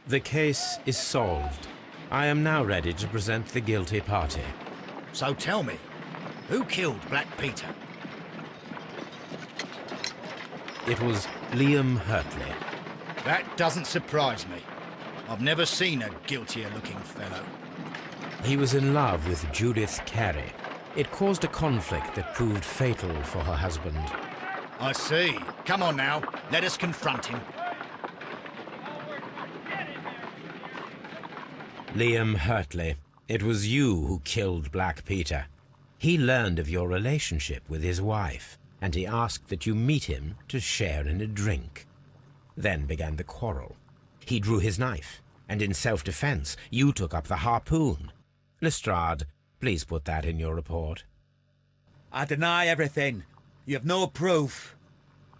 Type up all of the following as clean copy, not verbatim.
The case is solved. I am now ready to present the guilty party. So tell me, who killed Black Peter? It was Liam Hurtley. That doesn't surprise me. I've never seen a guiltier-looking fellow. He was in love with Judith Carey. It caused a conflict that proved fatal for her husband. I see. Come on now, let us confront him. Liam Hurtley, it was you who killed Black Peter. He learned of your relationship with his wife, and he asked that you meet him to share in a drink. Then began the quarrel. He drew his knife, and in self-defense, you took up the harpoon. Lestrade, please put that in your report. I deny everything. You have no proof.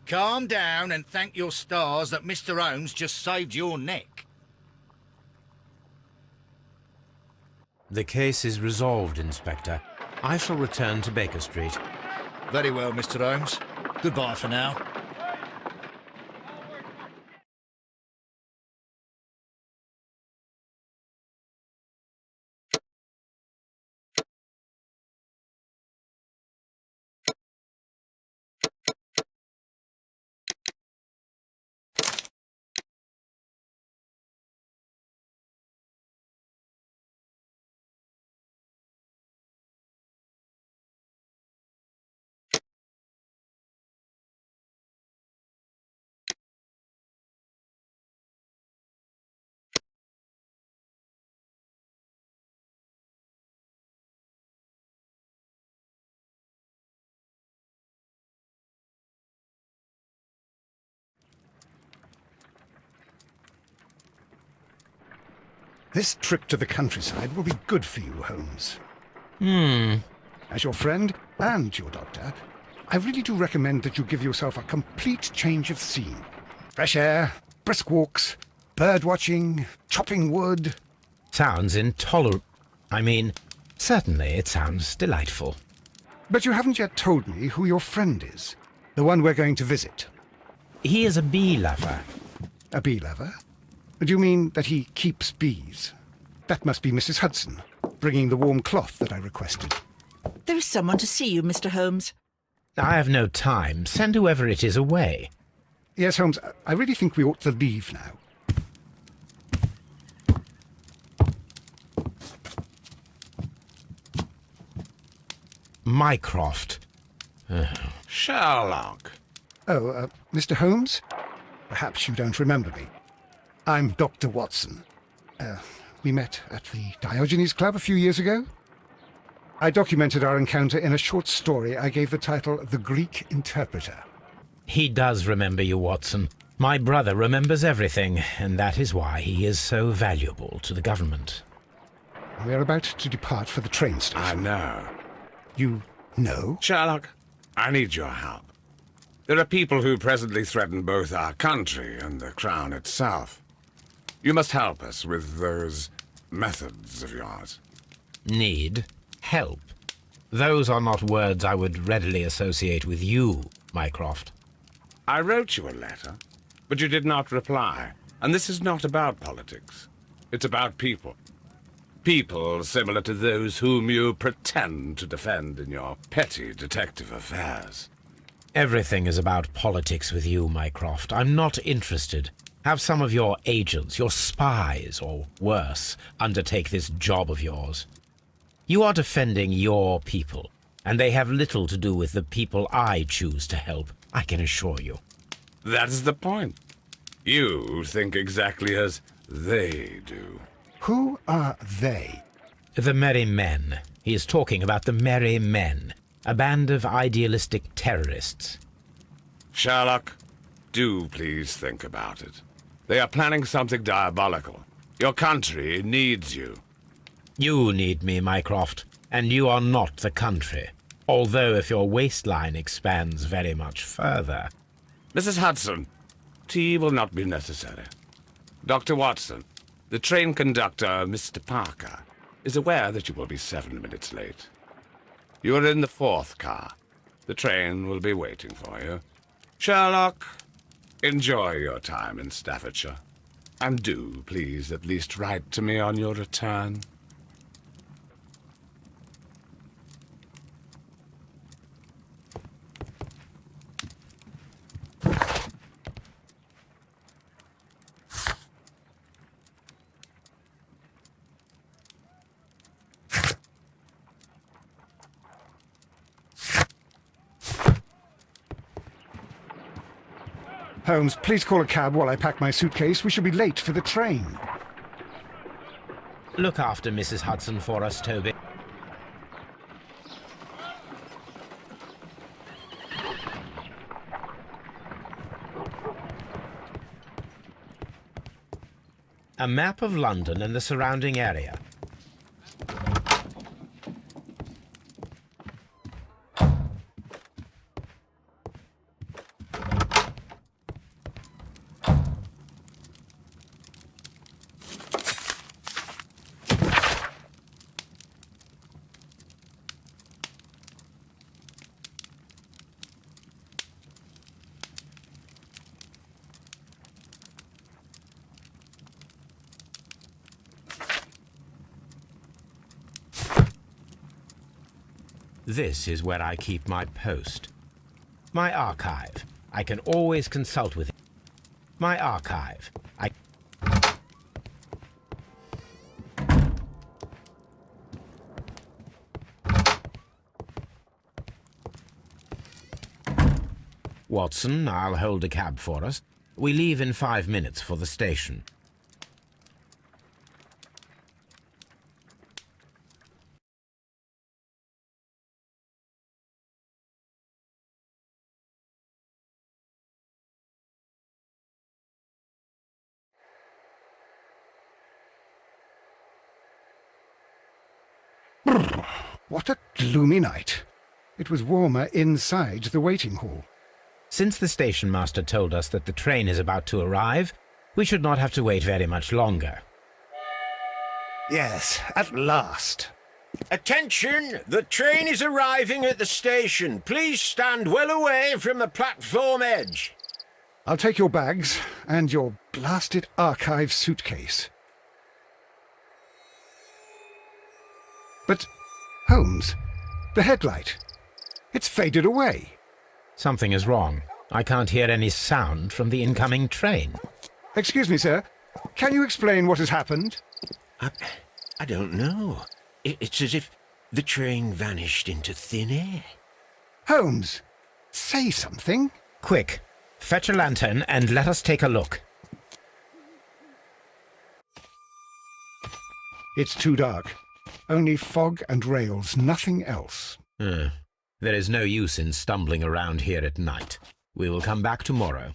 Calm down and thank your stars that Mr. Holmes just saved your neck. The case is resolved, Inspector. I shall return to Baker Street. Very well, Mr. Holmes. Goodbye for now. This trip to the countryside will be good for you, Holmes. As your friend and your doctor, I really do recommend that you give yourself a complete change of scene. Fresh air, brisk walks, bird watching, chopping wood. Sounds intolerable. Certainly it sounds delightful. But you haven't yet told me who your friend is, the one we're going to visit. He is a bee lover. A bee lover? Do you mean that he keeps bees? That must be Mrs. Hudson, bringing the warm cloth that I requested. There is someone to see you, Mr. Holmes. I have no time. Send whoever it is away. Yes, Holmes, I really think we ought to leave now. Mycroft. Sherlock. Oh, Mr. Holmes? Perhaps you don't remember me. I'm Dr. Watson. We met at the Diogenes Club a few years ago. I documented our encounter in a short story I gave the title The Greek Interpreter. He does remember you, Watson. My brother remembers everything, and that is why he is so valuable to the government. We're about to depart for the train station. I know. You know? Sherlock, I need your help. There are people who presently threaten both our country and the Crown itself. You must help us with those methods of yours. Need? Help? Those are not words I would readily associate with you, Mycroft. I wrote you a letter, but you did not reply. And this is not about politics. It's about people. People similar to those whom you pretend to defend in your petty detective affairs. Everything is about politics with you, Mycroft. I'm not interested. Have some of your agents, your spies, or worse, undertake this job of yours. You are defending your people, and they have little to do with the people I choose to help, I can assure you. That is the point. You think exactly as they do. Who are they? The Merry Men. He is talking about the Merry Men, a band of idealistic terrorists. Sherlock, do please think about it. They are planning something diabolical. Your country needs you. You need me, Mycroft, and you are not the country. Although if your waistline expands very much further. Mrs. Hudson, tea will not be necessary. Dr. Watson, the train conductor, Mr. Parker, is aware that you will be 7 minutes late. You are in the 4th car. The train will be waiting for you. Sherlock, enjoy your time in Staffordshire. And do, please, at least write to me on your return. Holmes, please call a cab while I pack my suitcase. We shall be late for the train. Look after Mrs. Hudson for us, Toby. A map of London and the surrounding area. This is where I keep my post. My archive. I can always consult with it. My archive. Watson, I'll hold a cab for us. We leave in 5 minutes for the station. What a gloomy night. It was warmer inside the waiting hall. Since the station master told us that the train is about to arrive, we should not have to wait very much longer. Yes, at last. Attention! The train is arriving at the station. Please stand well away from the platform edge. I'll take your bags and your blasted archive suitcase. But, Holmes, the headlight. It's faded away. Something is wrong. I can't hear any sound from the incoming train. Excuse me, sir. Can you explain what has happened? I don't know. It's as if the train vanished into thin air. Holmes, say something. Quick, fetch a lantern and let us take a look. It's too dark. Only fog and rails, nothing else. There is no use in stumbling around here at night. We will come back tomorrow.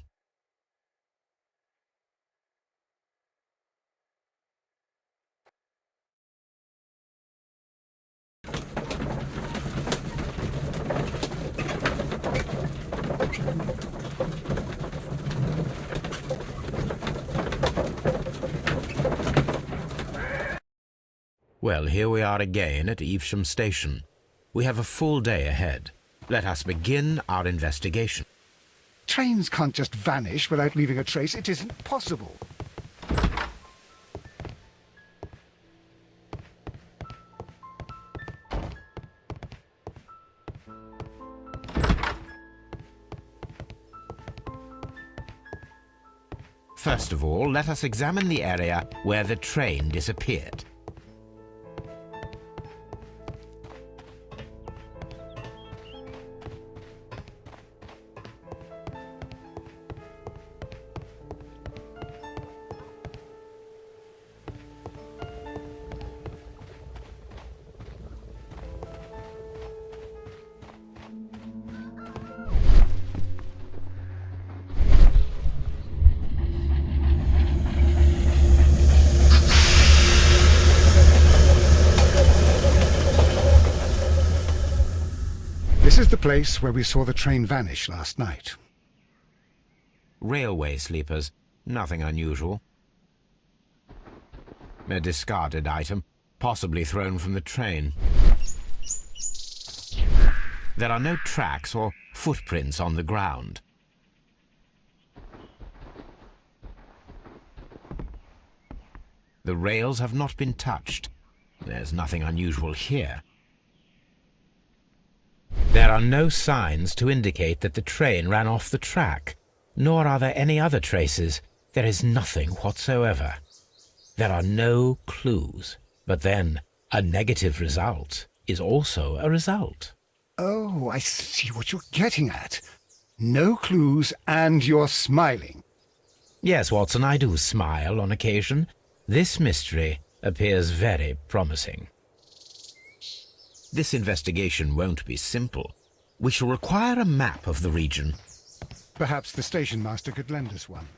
Well, here we are again at Evesham Station. We have a full day ahead. Let us begin our investigation. Trains can't just vanish without leaving a trace. It isn't possible. First of all, let us examine the area where the train disappeared. This is the place where we saw the train vanish last night. Railway sleepers, nothing unusual. A discarded item, possibly thrown from the train. There are no tracks or footprints on the ground. The rails have not been touched. There's nothing unusual here. There are no signs to indicate that the train ran off the track, nor are there any other traces. There is nothing whatsoever. There are no clues. But then, a negative result is also a result. Oh, I see what you're getting at. No clues, and you're smiling. Yes, Watson, I do smile on occasion. This mystery appears very promising. This investigation won't be simple. We shall require a map of the region. Perhaps the station master could lend us one.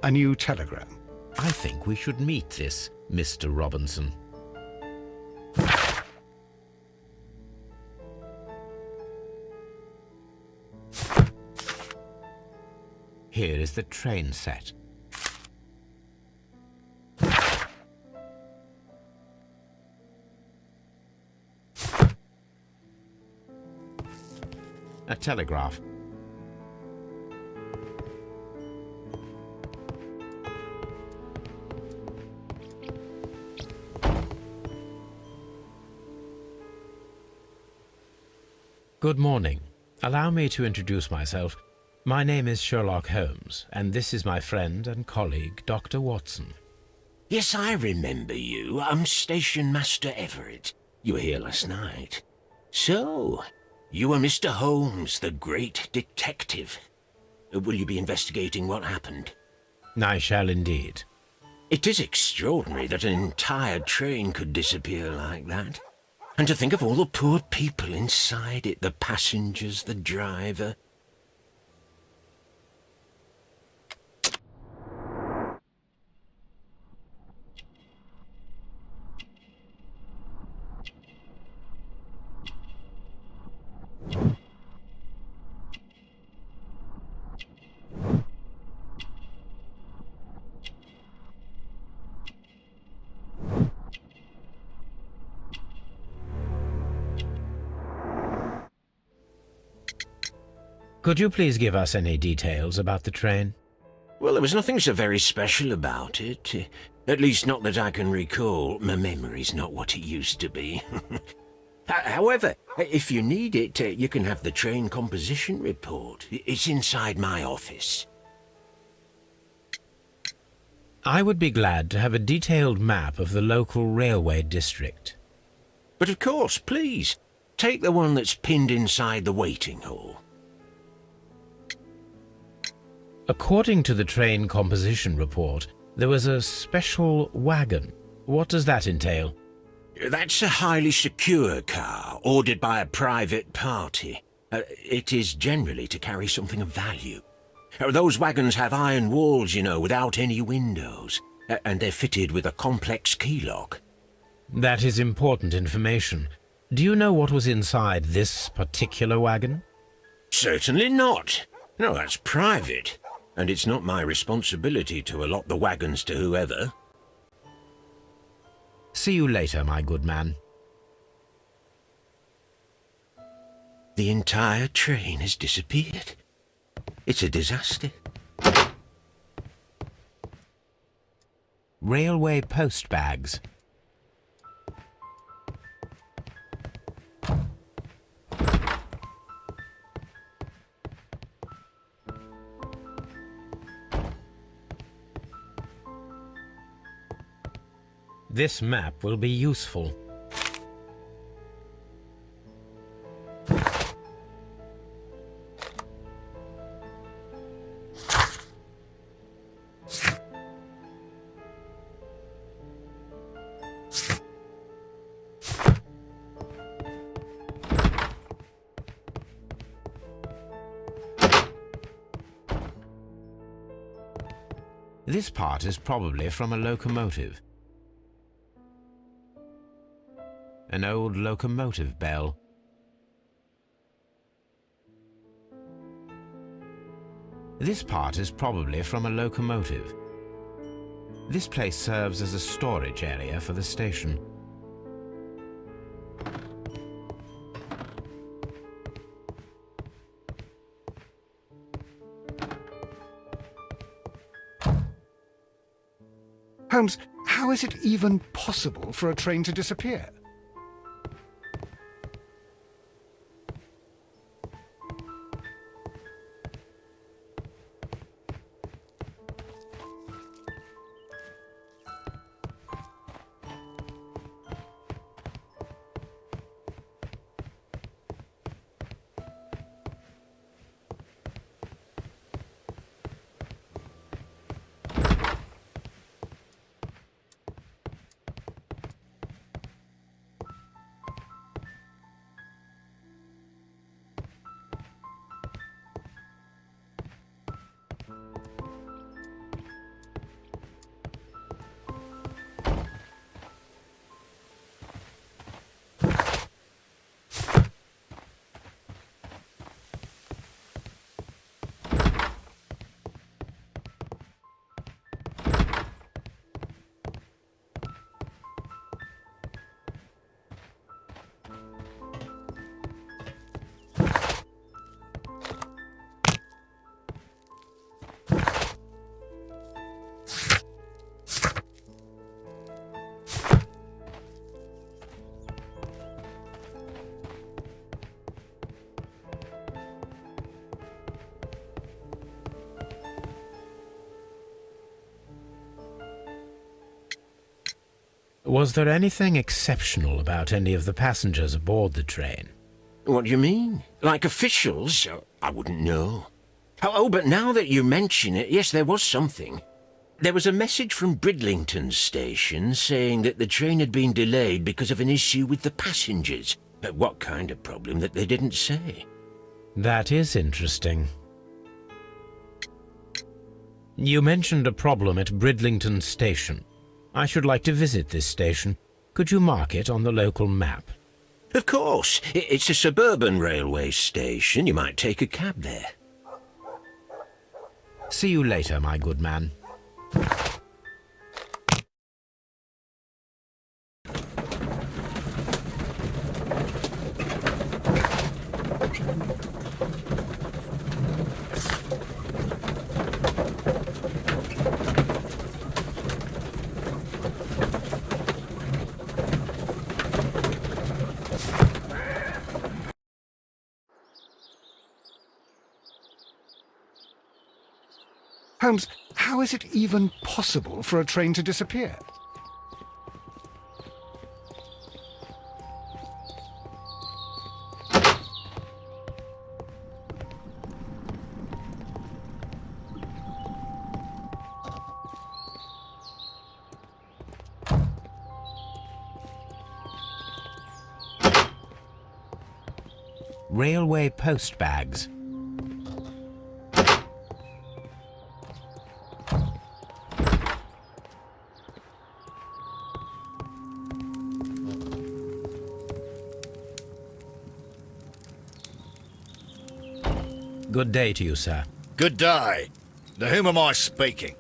A new telegram. I think we should meet this Mr. Robinson. Here is the train set. A telegraph. Good morning. Allow me to introduce myself. My name is Sherlock Holmes, and this is my friend and colleague, Dr. Watson. Yes, I remember you. I'm Station Master Everett. You were here last night. So, you are Mr. Holmes, the great detective. Will you be investigating what happened? I shall indeed. It is extraordinary that an entire train could disappear like that. And to think of all the poor people inside it, the passengers, the driver. Could you please give us any details about the train? Well, there was nothing so very special about it. At least not that I can recall. My memory's not what it used to be. However, if you need it, you can have the train composition report. It's inside my office. I would be glad to have a detailed map of the local railway district. But of course, please, take the one that's pinned inside the waiting hall. According to the train composition report, there was a special wagon. What does that entail? That's a highly secure car, ordered by a private party. It is generally to carry something of value. Those wagons have iron walls, you know, without any windows, and they're fitted with a complex key lock. That is important information. Do you know what was inside this particular wagon? Certainly not. No, that's private. And it's not my responsibility to allot the wagons to whoever. See you later, my good man. The entire train has disappeared. It's a disaster. Railway post bags. This map will be useful. This part is probably from a locomotive. An old locomotive bell. This part is probably from a locomotive. This place serves as a storage area for the station. Holmes, how is it even possible for a train to disappear? Was there anything exceptional about any of the passengers aboard the train? What do you mean? Like officials? I wouldn't know. Oh, but now that you mention it, yes, there was something. There was a message from Bridlington station saying that the train had been delayed because of an issue with the passengers. But what kind of problem that they didn't say? That is interesting. You mentioned a problem at Bridlington station. I should like to visit this station. Could you mark it on the local map? Of course. It's a suburban railway station. You might take a cab there. See you later, my good man. Holmes, how is it even possible for a train to disappear? Railway post bags. Good day to you, sir. Good day. To whom am I speaking?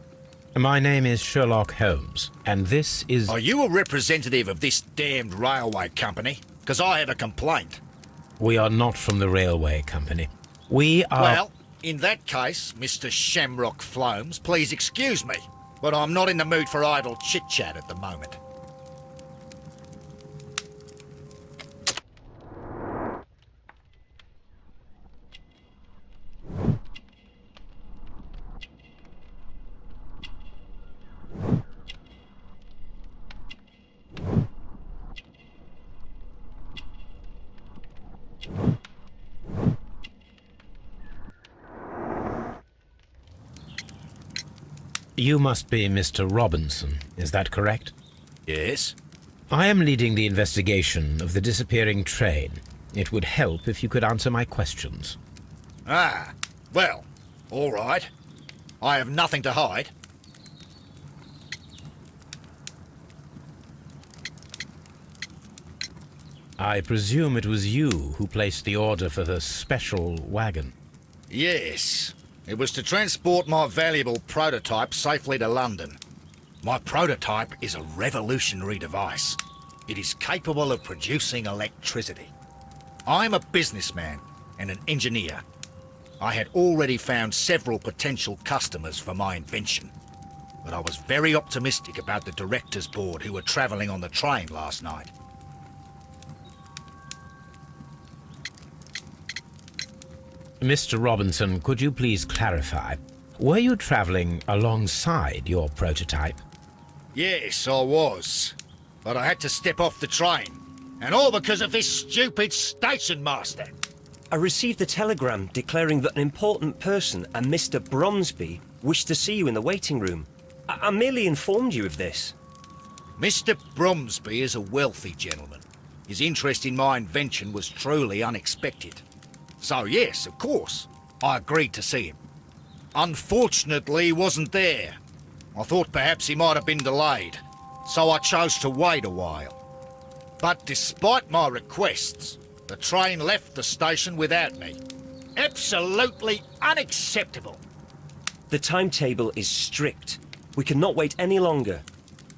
My name is Sherlock Holmes, and this is... Are you a representative of this damned railway company? Because I have a complaint. We are not from the railway company. We are... Well, in that case, Mr. Shamrock Flomes, please excuse me, but I'm not in the mood for idle chit-chat at the moment. You must be Mr. Robinson, is that correct? Yes? I am leading the investigation of the disappearing train. It would help if you could answer my questions. Ah, well, all right. I have nothing to hide. I presume it was you who placed the order for the special wagon. Yes. It was to transport my valuable prototype safely to London. My prototype is a revolutionary device. It is capable of producing electricity. I'm a businessman and an engineer. I had already found several potential customers for my invention, but I was very optimistic about the directors' board who were travelling on the train last night. Mr. Robinson, could you please clarify? Were you travelling alongside your prototype? Yes, I was. But I had to step off the train. And all because of this stupid station master. I received a telegram declaring that an important person, a Mr. Bromsby, wished to see you in the waiting room. I merely informed you of this. Mr. Bromsby is a wealthy gentleman. His interest in my invention was truly unexpected. So yes, of course, I agreed to see him. Unfortunately, he wasn't there. I thought perhaps he might have been delayed, so I chose to wait a while. But despite my requests, the train left the station without me. Absolutely unacceptable. The timetable is strict. We cannot wait any longer.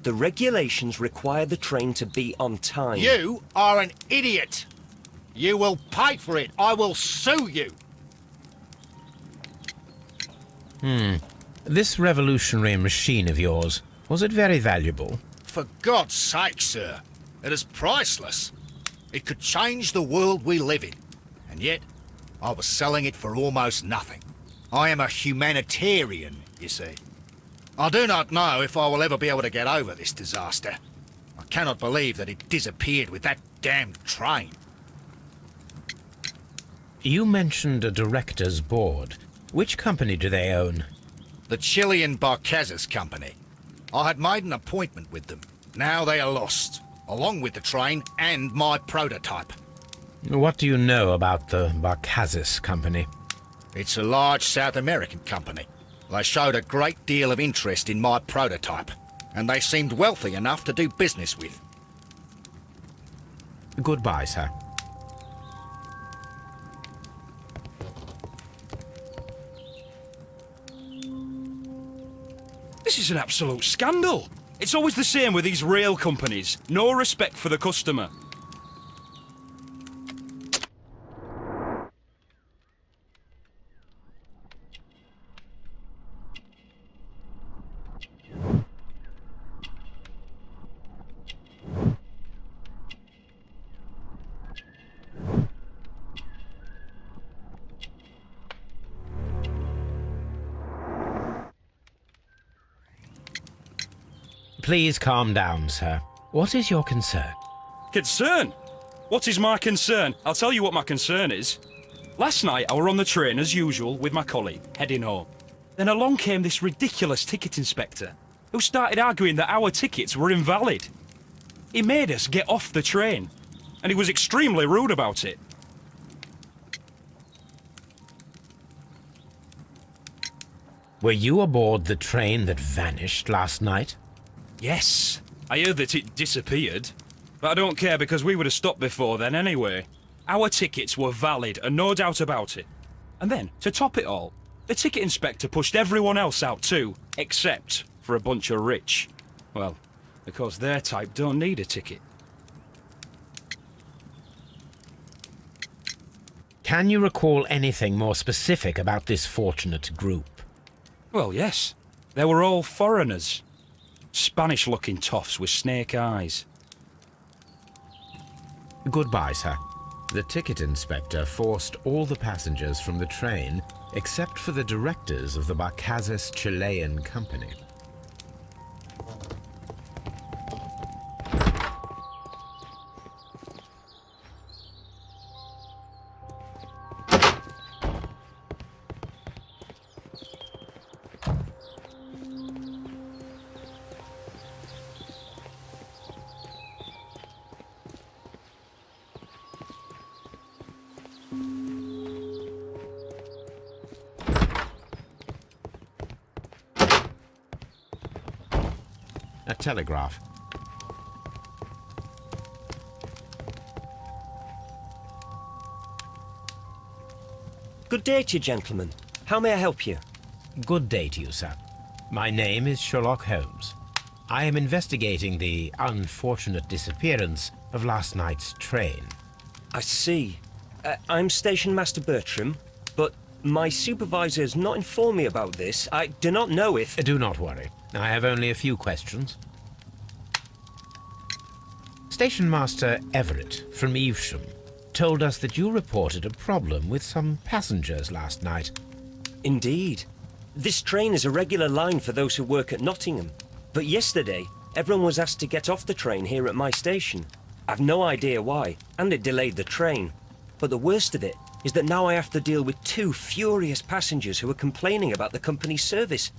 The regulations require the train to be on time. You are an idiot. You will pay for it. I will sue you. This revolutionary machine of yours, was it very valuable? For God's sake, sir. It is priceless. It could change the world we live in. And yet, I was selling it for almost nothing. I am a humanitarian, you see. I do not know if I will ever be able to get over this disaster. I cannot believe that it disappeared with that damned train. You mentioned a director's board. Which company do they own? The Chilean Barcazas Company. I had made an appointment with them. Now they are lost, along with the train and my prototype. What do you know about the Barcazas Company? It's a large South American company. They showed a great deal of interest in my prototype, and they seemed wealthy enough to do business with. Goodbye, sir. This is an absolute scandal. It's always the same with these rail companies. No respect for the customer. Please calm down, sir. What is your concern? Concern? What is my concern? I'll tell you what my concern is. Last night I were on the train as usual with my colleague, heading home. Then along came this ridiculous ticket inspector, who started arguing that our tickets were invalid. He made us get off the train, and he was extremely rude about it. Were you aboard the train that vanished last night? Yes, I heard that it disappeared. But I don't care because we would have stopped before then anyway. Our tickets were valid and no doubt about it. And then, to top it all, the ticket inspector pushed everyone else out too, except for a bunch of rich. Well, because their type don't need a ticket. Can you recall anything more specific about this fortunate group? Well, yes. They were all foreigners. Spanish-looking toffs with snake eyes. Goodbye, sir. The ticket inspector forced all the passengers from the train except for the directors of the Barcazas Chilean Company. A telegraph. Good day to you, gentlemen. How may I help you? Good day to you, sir. My name is Sherlock Holmes. I am investigating the unfortunate disappearance of last night's train. I see. I'm Station Master Bertram, but my supervisor has not informed me about this. I do not know if... Do not worry. I have only a few questions. Station Master Everett from Evesham told us that you reported a problem with some passengers last night. Indeed. This train is a regular line for those who work at Nottingham. But yesterday, everyone was asked to get off the train here at my station. I've no idea why, and it delayed the train. But the worst of it is that now I have to deal with 2 furious passengers who are complaining about the company's service.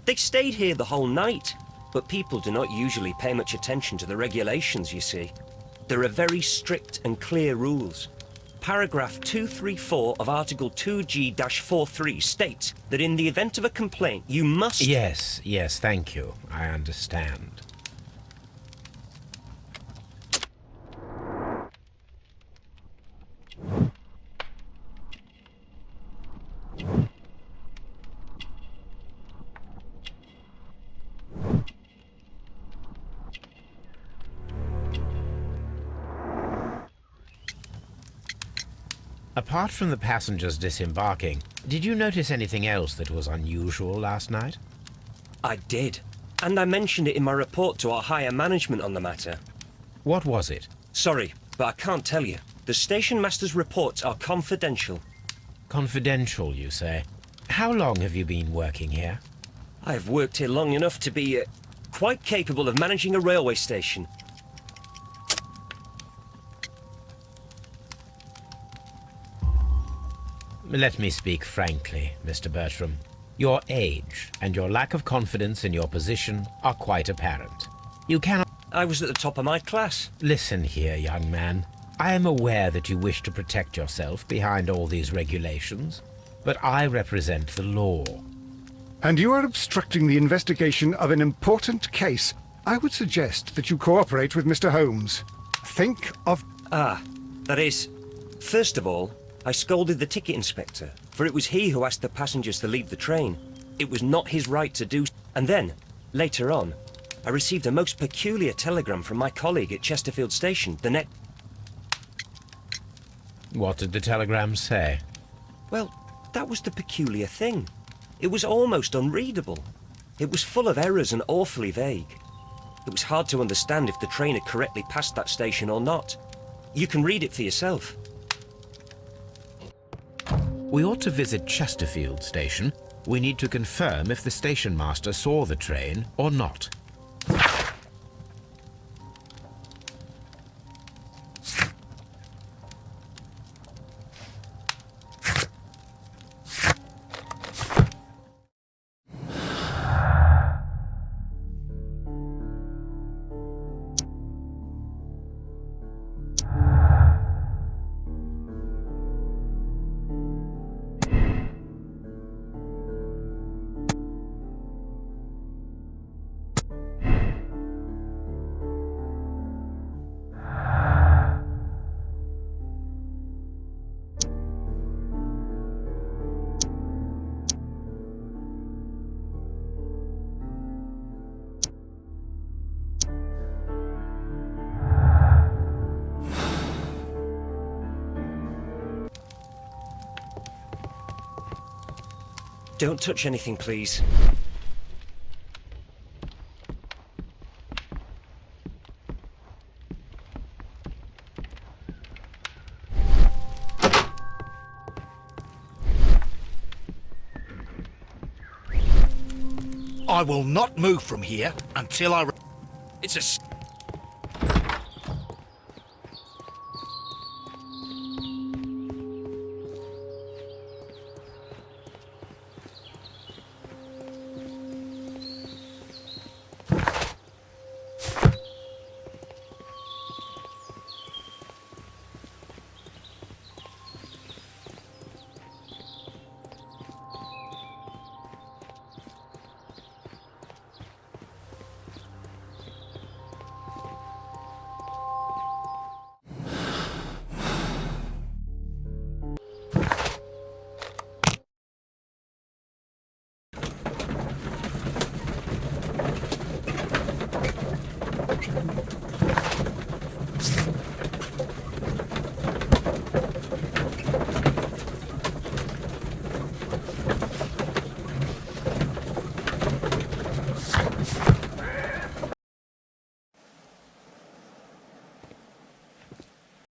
They stayed here the whole night, but people do not usually pay much attention to the regulations, you see. There are very strict and clear rules. Paragraph 234 of Article 2G-43 states that in the event of a complaint, you must... Yes, thank you. I understand. Apart from the passengers disembarking, did you notice anything else that was unusual last night? I did. And I mentioned it in my report to our higher management on the matter. What was it? Sorry, but I can't tell you. The station master's reports are confidential. Confidential, you say? How long have you been working here? I have worked here long enough to be quite capable of managing a railway station. Let me speak frankly, Mr. Bertram. Your age and your lack of confidence in your position are quite apparent. You cannot... I was at the top of my class. Listen here, young man. I am aware that you wish to protect yourself behind all these regulations, but I represent the law. And you are obstructing the investigation of an important case. I would suggest that you cooperate with Mr. Holmes. Think of... That is... First of all, I scolded the ticket inspector, for it was he who asked the passengers to leave the train. It was not his right to do... And then, later on, I received a most peculiar telegram from my colleague at Chesterfield Station, the next... What did the telegram say? Well, that was the peculiar thing. It was almost unreadable. It was full of errors and awfully vague. It was hard to understand if the train had correctly passed that station or not. You can read it for yourself. We ought to visit Chesterfield Station. We need to confirm if the station master saw the train or not. Don't touch anything, please. I will not move from here until I... It's a...